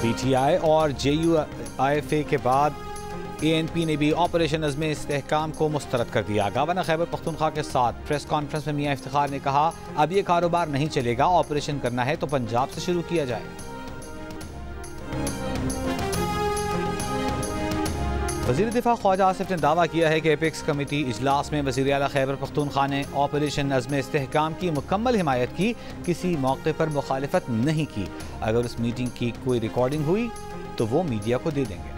PTI और JUIFA के बाद ANP ने भी ऑपरेशन अज़्म इस्तेहकाम को मुस्तरद कर दिया। गवर्नर खैबर पख्तूनख्वा के साथ प्रेस कॉन्फ्रेंस में मियां इफ्तिखार ने कहा, अब ये कारोबार नहीं चलेगा, ऑपरेशन करना है तो पंजाब से शुरू किया जाए। वज़ीर दिफा ख्वाजा आसिफ ने दावा किया है कि एपेक्स कमेटी इजलास में वज़ीर आला खैबर पख्तूनख्वा ने ऑपरेशन अज़्म इस्तेहकाम की मुकम्मल हिमायत की, किसी मौके पर मुखालिफत नहीं की। अगर उस मीटिंग की कोई रिकॉर्डिंग हुई तो वो मीडिया को दे देंगे।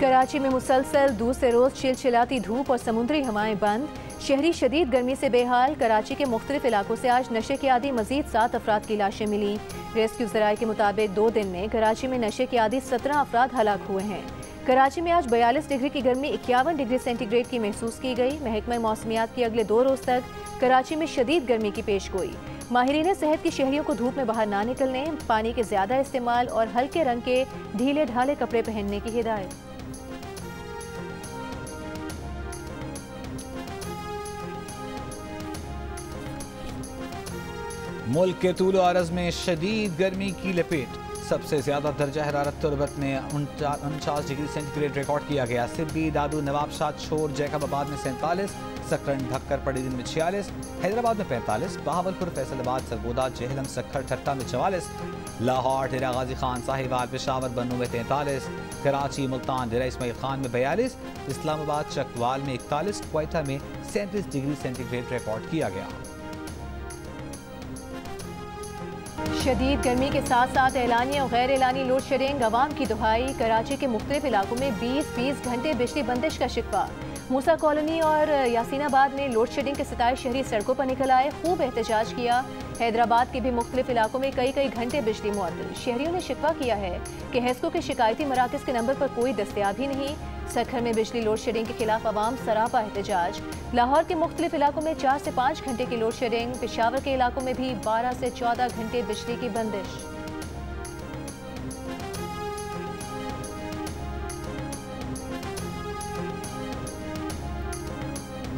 कराची में मुसलसल दूसरे रोज चिलचिलाती धूप और समुद्री हवाएं बंद, शहरी शदीद गर्मी से बेहाल। कराची के मुख्तलिफ इलाकों से आज नशे के आदी मजीद 7 अफराद की लाशें मिली। रेस्क्यू ज़राए के मुताबिक 2 दिन में कराची में नशे के आदी 17 अफराद हलाक हुए हैं। कराची में आज 42 डिग्री की गर्मी 51 डिग्री सेंटीग्रेड की महसूस की गई। महकमा मौसमियात की अगले 2 रोज तक कराची में शदीद गर्मी की पेश गोई। माहिरीन सेहत की शहरियों को धूप में बाहर ना निकलने, पानी के ज्यादा इस्तेमाल और हल्के रंग के ढीले ढाले कपड़े पहनने की हिदायत। मुल्क के तूल और अर्ज़ में शदीद गर्मी की लपेट। सबसे ज्यादा दर्जा हरारत तुरबत में 49 डिग्री सेंटीग्रेड रिकॉर्ड किया गया। सिब्बी, दादू, नवाबशाद, शोर, जैकबाबाद में 47, सकरन, भक्कर, पड़ी दिन में 46, हैदराबाद में 45, बहावलपुर, फैसलाबाद, सरगोदा, जेहलम, सक्खर, ठट्टा में 44, लाहौर, डेरा गाजी खान, साहिवाल, पेशावर, बन्नू में 43, कराची, मुल्तान, डेरा इस्माइल खान में 42, इस्लामाबाद, चकवाल में 41, क्वेटा में 37 डिग्री सेंटीग्रेड रिकॉर्ड किया गया। शदीद गर्मी के साथ साथ एलानी और गैर एलानी लोड शेडिंग, अवाम की दुहाई। कराची के मुख्तलिफ इलाकों में 20-20 घंटे बिजली बंदिश का शिकवा। मूसा कॉलोनी और यासीनाबाद में लोड शेडिंग के 27 शहरी सड़कों पर निकल आए, खूब एहतजाज किया। हैदराबाद के भी मुख्तलिफ इलाकों में कई घंटे बिजली मुअत्तल। शहरियों ने शिकवा किया है कि हेस्को के शिकायती मराकज़ के नंबर पर कोई दस्तयाब ही नहीं। सक्खर में बिजली लोड शेडिंग के खिलाफ अवाम सरापा एहतजाज। लाहौर के मुख्तलिफ इलाकों में 4 से 5 घंटे की लोड शेडिंग। पेशावर के इलाकों में भी 12 से 14 घंटे बिजली की बंदिश।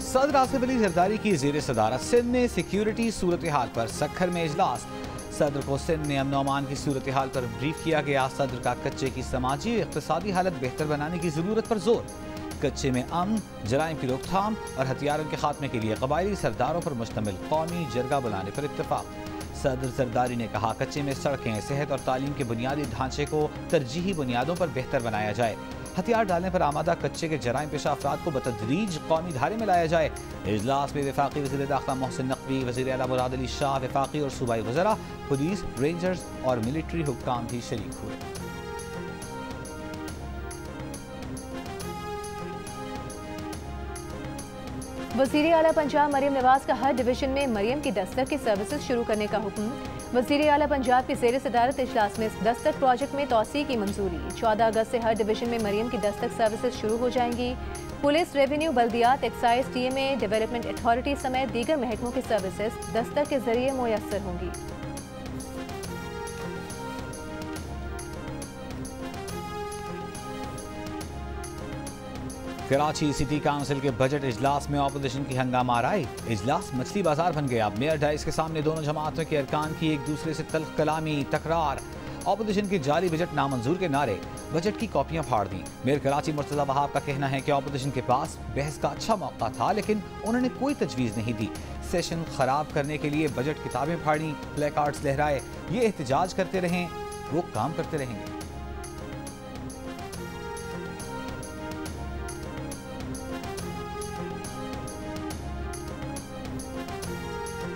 सदर आसिफ अली जरदारी की ज़ेर सदारत सिंध में सिक्योरिटी सूरत हाल पर सक्खर में इजलास। सदर को सिंध में अमन अमान की सूरत हाल पर ब्रीफ किया गया। सदर का कच्चे की समाजी इक़्तिसादी हालत बेहतर बनाने की ज़रूरत पर जोर। कच्चे में अमन, जराइम की रोकथाम और हथियारों के खात्मे के लिए कबायली सरदारों पर मुश्तमिल कौमी जरगा बुलाने पर इत्तफाक। सदर जरदारी ने कहा, कच्चे में सड़कें, सेहत और तालीम के बुनियादी ढांचे को तरजीही बुनियादों पर बेहतर बनाया जाए। हथियार डालने पर आमादा कच्चे के जराइम पेशा अफराद को बतदरीज कौमी धारे में लाया जाए। इजलास में वफाकी वज़ीर दाखिला मोहसिन नकवी, वज़ीर आला मुराद अली शाह, वफाकी और सूबाई वज़रा, पुलिस, रेंजर्स और मिलिट्री हुक्काम भी शरीक हुए। वज़ीर आला पंजाब मरियम नवाज का हर डिवीजन में मरियम की दस्तक की सर्विसेज शुरू करने का हुक्म। वज़ीर आला पंजाब की ज़ेर सदारत इजलास में दस्तक प्रोजेक्ट में तौसीक़ की मंजूरी। 14 अगस्त से हर डिवीजन में मरियम की दस्तक सर्विसेज शुरू हो जाएंगी। पुलिस, रेवेन्यू, बल्दियात, एक्साइज, TMA, डेवलपमेंट अथॉरिटी समेत दीगर महकमों की सर्विसेज दस्तक के जरिए मुयस्सर होंगी। कराची सिटी काउंसिल के बजट इजलास में ऑपोजिशन की हंगामा आराई। इजलास मछली बाजार बन गया। मेयर डाइस के सामने दोनों जमातों के अरकान की एक दूसरे से तल्ख कलामी, तकरार। ऑपोजिशन के जाली बजट नामंजूर के नारे, बजट की कॉपियां फाड़ दी। मेयर कराची मुर्तज़ा वहाब का कहना है कि ऑपोजिशन के पास बहस का अच्छा मौका था, लेकिन उन्होंने कोई तजवीज़ नहीं दी। सेशन खराब करने के लिए बजट किताबें फाड़ी, प्ले कार्ड्स लहराए। ये एहतजाज करते रहें, वो काम करते रहेंगे।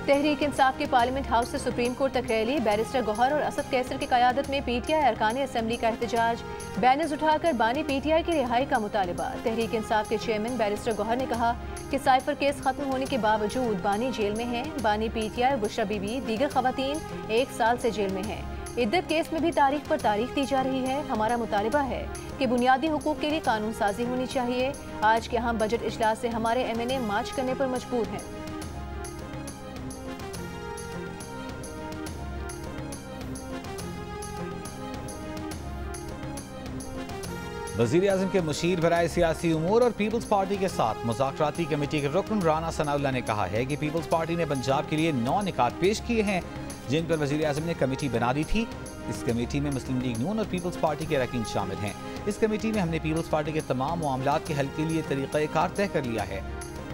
तहरीक इंसाफ के पार्लियामेंट हाउस से सुप्रीम कोर्ट तक रैली। बैरिस्टर गौहर और असद कैसर की क़यादत में PTI अरकान असम्बली का एहतजाज। बैनर्स उठाकर बानी PTI की रिहाई का मुतालबा। तहरीक इंसाफ के चेयरमैन बैरिस्टर गौहर ने कहा कि साइफर केस खत्म होने के बावजूद बानी जेल में हैं। बानी PTI और बुशरा बीबी दीगर खवातीन 1 साल से जेल में हैं। इद्दत केस में भी तारीख पर तारीख दी जा रही है। हमारा मुतालबा है कि बुनियादी हुकूक के लिए कानून साजी होनी चाहिए। आज के अहम बजट इजलास से हमारे MNA मार्च करने पर मजबूर हैं। वज़ीर आज़म के मुशीर बराए सियासी उमूर और पीपल्स पार्टी के साथ मुज़ाकराती कमेटी के रुकन राना सनाउल्लाह ने कहा है कि पीपल्स पार्टी ने पंजाब के लिए 9 निकात पेश किए हैं। जिन पर वज़ीर आज़म ने कमेटी बना दी थी। इस कमेटी में मुस्लिम लीग नून और पीपल्स पार्टी के अरकान शामिल हैं। इस कमेटी में हमने पीपल्स पार्टी के तमाम मामलात के हल के लिए तरीक़ाकार तय कर लिया है।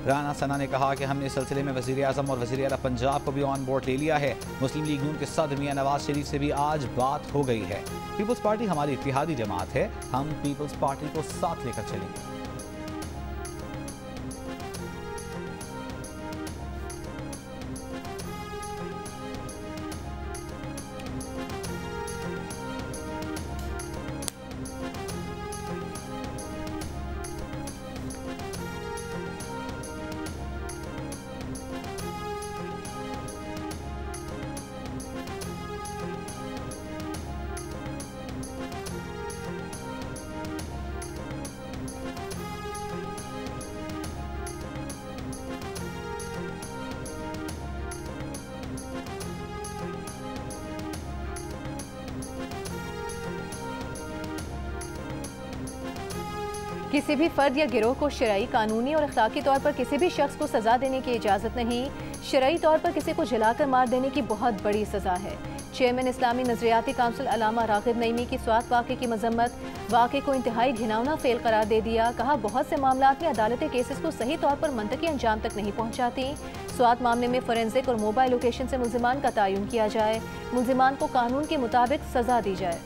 राना सना ने कहा कि हमने इस सिलसिले में वज़ीर आज़म और वज़ीर आला पंजाब को भी ऑन बोर्ड ले लिया है। मुस्लिम लीग नून के सदर मियां नवाज शरीफ से भी आज बात हो गई है। पीपल्स पार्टी हमारी इत्तेहादी जमात है, हम पीपल्स पार्टी को साथ लेकर चलेंगे। किसी भी फर्द या गिरोह को शरई, कानूनी और अखलाकी तौर पर किसी भी शख्स को सजा देने की इजाज़त नहीं। शरई तौर पर किसी को जलाकर मार देने की बहुत बड़ी सजा है। चेयरमैन इस्लामी नजरियाती काउंसिल अल्लामा रागिब नईमी की स्वात वाक़े की मजम्मत, वाक़े को इंतहाई घिनौना फेल करार दे दिया। कहा, बहुत से मामलात में अदालतें केसेस को सही तौर पर मंतकी अंजाम तक नहीं पहुँचाती। स्वात मामले में फोरेंसिक और मोबाइल लोकेशन से मुल्जिमान का तयन किया जाए, मुल्जिमान को कानून के मुताबिक सजा दी जाए।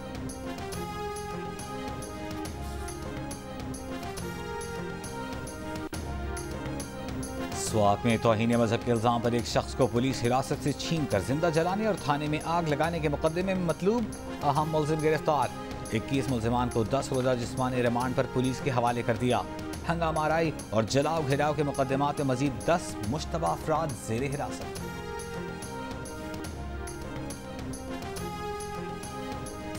स्वात में तौहीन मजहब के इल्जाम पर एक शख्स को पुलिस हिरासत से छीन कर जिंदा जलाने और थाने में आग लगाने के मुकदमे में मतलूब अहम मुल्जिम गिरफ्तार। 21 मुल्जिमान को 10 रोजा जिस्मानी रिमांड पर पुलिस के हवाले कर दिया। हंगामा आराई और जलाओ घिराव के मुकदमात में मजीद 10 मुश्तबा अफराद ज़ेरे हिरासत।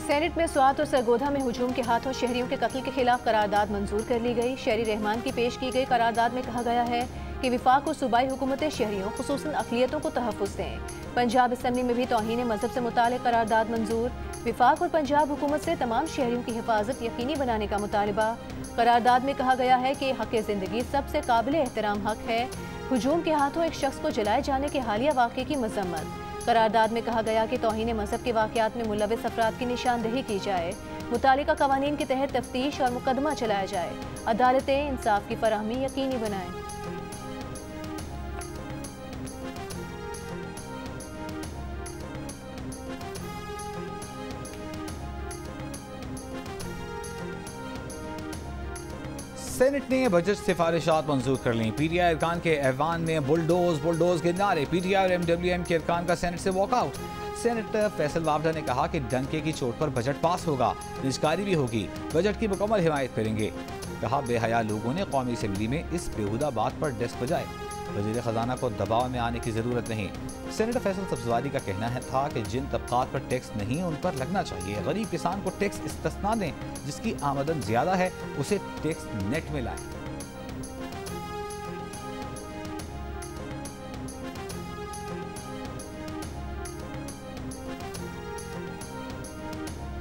सेनेट में स्वात और सरगोधा में हुजूम के हाथों शहरियों के कत्ल के खिलाफ करारदाद मंजूर कर ली गई। शहरी रहमान की पेश की गई करारदाद में कहा गया है कि विफाक और सूबाई हुकूमतें शहरियों खुसूसन अक़लियतों को तहफ़्फ़ुज़ दें। पंजाब असम्बली में भी तौहीन मजहब से मुताल्लिक़ करारदाद मंजूर। विफाक और पंजाब हुकूमत से तमाम शहरियों की हिफाजत यकीनी बनाने का मुतालबा। करारदाद में कहा गया है कि हक़ ज़िंदगी सबसे काबिल एहतराम हक़ है। हुजूम के हाथों एक शख्स को जलाए जाने के हालिया वाक़े की मजम्मत। करारदाद में कहा गया कि तौहीन मजहब के वाक़यात में मुलविस अफराद की निशानदेही की जाए, मुतालिका कवानीन के तहत तफ्तीश और मुकदमा चलाया जाए, अदालतें इंसाफ की फराहमी यकीनी बनाएं। सेनेट ने बजट सिफारिशात मंजूर कर लीं। पीटीआई अरकान के ऐवान में बुलडोज के नारे। पीटीआई और एमडब्ल्यूएम के अरकान का सेनेट से वॉकआउट। सेनेटर फैसल वावडा ने कहा कि डंके की चोट पर बजट पास होगा, निजकारी भी होगी, बजट की मुकम्मल हिमायत करेंगे। कहा, बेहया लोगों ने कौमी असम्बली में इस बेहुदा बात पर डेस्क बजाए। वज़ीर ख़जाना को दबाव में आने की ज़रूरत नहीं। सेनेटर फैसल सब्ज़वारी का कहना था कि जिन तबक़ात पर टैक्स नहीं उन पर लगना चाहिए। गरीब किसान को टैक्स इस्तिस्ना दें, जिसकी आमदन ज़्यादा है उसे टैक्स नेट में लाएं।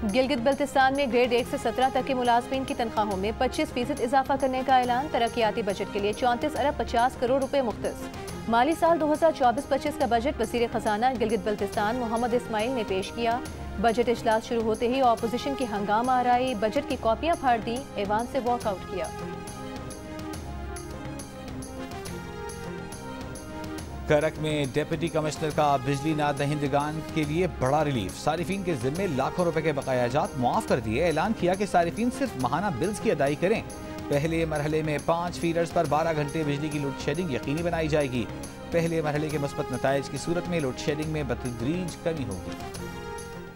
गिलगित बल्तिस्तान में ग्रेड 1 से 17 तक के मुलाजमीन की तनख्वाहों में 25% इजाफा करने का ऐलान। तरक्याती बजट के लिए 34 अरब 50 करोड़ रुपए मुख्तस। माली साल 2024-25 का बजट वज़ीर ख़जाना गिलगित बल्तिस्तान मोहम्मद इस्माइल ने पेश किया। बजट इजलास शुरू होते ही ऑपोजिशन की हंगामा आराई, बजट की कॉपियां फाड़ दी, ऐवान से वॉकआउट किया। करक में डिप्टी कमिश्नर का बिजली ना दहिंदगान के लिए बड़ा रिलीफ। सारिफीन के जिम्मे लाखों रुपए के बकायाजात मुआफ कर दिए। ऐलान किया कि सारिफीन सिर्फ माहाना बिल्स की अदाई करें। पहले मरहले में 5 फीडर्स पर 12 घंटे बिजली की लोड शेडिंग यकीनी बनाई जाएगी। पहले मरहले के मुस्बत नताइज की सूरत में लोड शेडिंग में बतदरीज कमी होगी।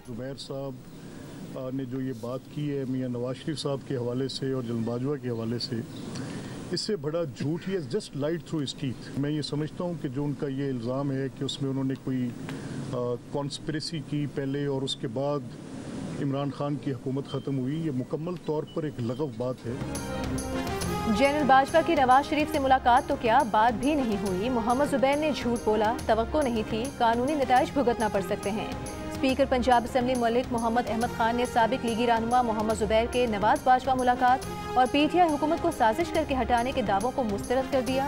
जुबैर साहब ने जो ये बात की है मियां नवाज शरीफ साहब के हवाले से और जलन बाजवा के हवाले से, इससे बड़ा झूठ ही just lied through his teeth. मैं ये समझता हूँ कि जो उनका ये इल्ज़ाम है कि उसमें उन्होंने कोई कॉन्स्पिरेसी की पहले और उसके बाद इमरान खान की हुकूमत ख़त्म हुई, ये मुकम्मल तौर पर एक लगव बात है। जनरल बाजवा की नवाज शरीफ से मुलाकात तो क्या, बात भी नहीं हुई। मोहम्मद जुबैर ने झूठ बोला, तवक्को नहीं थी, कानूनी नताइज भुगतना पड़ सकते हैं। स्पीकर पंजाब असम्बली मलिक मोहम्मद अहमद खान ने साबिक लीगी रहनुमा मोहम्मद जुबैर के नवाज बाजवा मुलाकात और पीटीआई हुकूमत को साजिश करके हटाने के दावों को मुस्तरद कर दिया।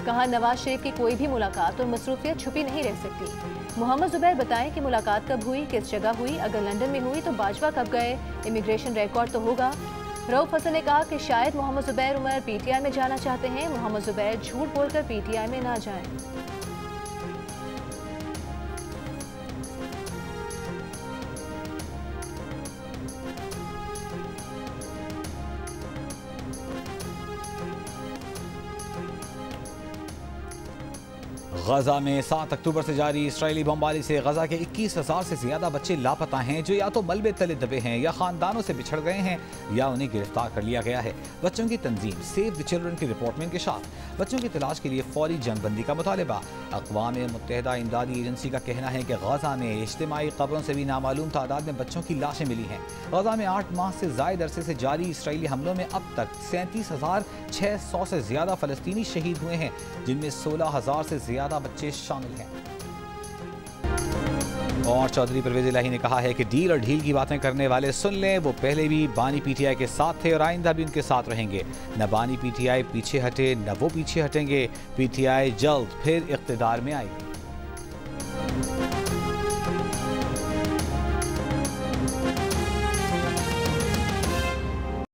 कहा, नवाज शरीफ की कोई भी मुलाकात और मसरूफियत छुपी नहीं रह सकती। मोहम्मद जुबैर बताएं कि मुलाकात कब हुई, किस जगह हुई, अगर लंदन में हुई तो बाजवा कब गए, इमिग्रेशन रिकॉर्ड तो होगा। रऊफ हसन ने कहा कि शायद मोहम्मद जुबैर उमर पीटीआई में जाना चाहते हैं। मोहम्मद जुबैर झूठ बोलकर पीटीआई में ना जाएं। गजा में 7 अक्टूबर से जारी इसराइली बमबारी से गजा के 21,000 से ज्यादा बच्चे लापता हैं, जो या तो मलबे तले दबे हैं या खानदानों से बिछड़ गए हैं या उन्हें गिरफ्तार कर लिया गया है। बच्चों की तंजीम सेव द चिल्ड्रन की रिपोर्ट में इंकशाफ। बच्चों की तलाश के लिए फौरी जंगबंदी का मुतालबा। अक़वाम मुत्तहिदा इमदादी एजेंसी का कहना है कि गजा में इज्तिमाई कब्रों से भी नामालूम तादाद में बच्चों की लाशें मिली हैं। गजा में 8 माह से जायद अरसे से जारी इसराइली हमलों में अब तक 37,600 से ज्यादा फलस्तीनी शहीद हुए हैं, जिनमें 16,000 से ज्यादा बच्चे शामिल हैं। और चौधरी परवेज इलाही ने कहा है कि डील और ढील की बातें करने वाले सुन लें, वो पहले भी बानी पीटीआई के साथ थे और आइंदा भी उनके साथ रहेंगे। न बानी पीटीआई पीछे हटे न वो पीछे हटेंगे। पीटीआई जल्द फिर इख्तिदार में आएगी।